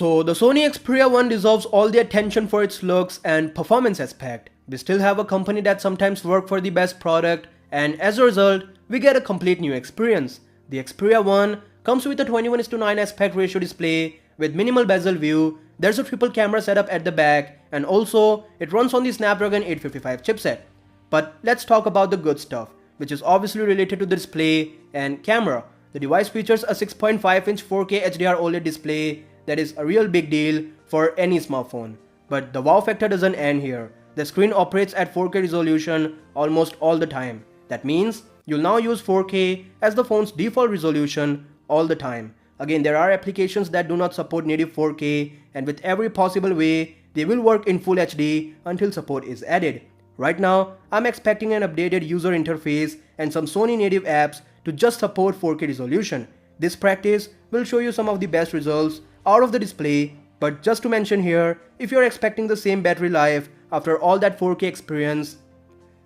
So the Sony Xperia 1 deserves all the attention for its looks and performance aspect. We still have a company that sometimes work for the best product, and as a result, we get a complete new experience. The Xperia 1 comes with a 21:9 aspect ratio display with minimal bezel view. There's a triple camera setup at the back, and also it runs on the Snapdragon 855 chipset. But let's talk about the good stuff, which is obviously related to the display and camera. The device features a 6.5-inch 4K HDR OLED display that is a real big deal for any smartphone. But the wow factor doesn't end here. The screen operates at 4K resolution almost all the time. That means you'll now use 4K as the phone's default resolution all the time. Again, there are applications that do not support native 4K, and with every possible way, they will work in Full HD until support is added. Right now, I'm expecting an updated user interface and some Sony native apps to just support 4K resolution. This practice will show you some of the best results out of the display, but just to mention here, if you're expecting the same battery life after all that 4K experience,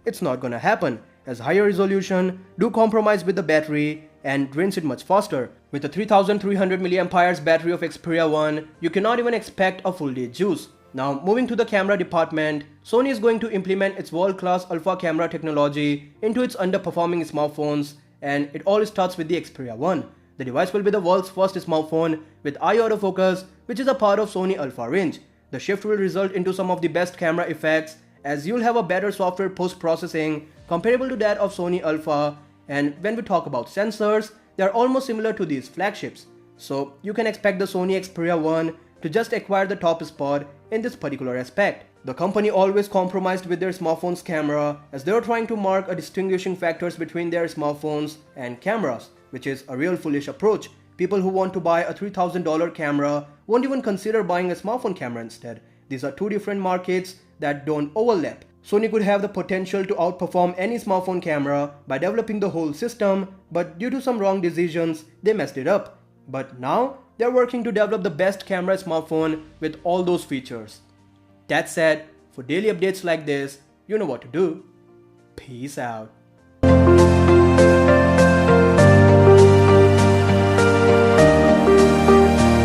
it's not gonna happen, as higher resolution do compromise with the battery and drains it much faster. With a 3300 mAh battery of Xperia 1, you cannot even expect a full day's use. Now moving to the camera department, Sony is going to implement its world-class alpha camera technology into its underperforming smartphones, and it all starts with the Xperia 1. The device will be the world's first smartphone with eye autofocus, which is a part of Sony Alpha range. The shift will result into some of the best camera effects, as you'll have a better software post-processing comparable to that of Sony Alpha, and when we talk about sensors, they are almost similar to these flagships. So you can expect the Sony Xperia 1 to just acquire the top spot in this particular aspect. The company always compromised with their smartphone's camera, as they are trying to mark a distinguishing factors between their smartphones and cameras, which is a real foolish approach. People who want to buy a $3,000 camera won't even consider buying a smartphone camera instead. These are two different markets that don't overlap. Sony could have the potential to outperform any smartphone camera by developing the whole system, but due to some wrong decisions, they messed it up. But now, they're working to develop the best camera smartphone with all those features. That said, for daily updates like this, you know what to do. Peace out.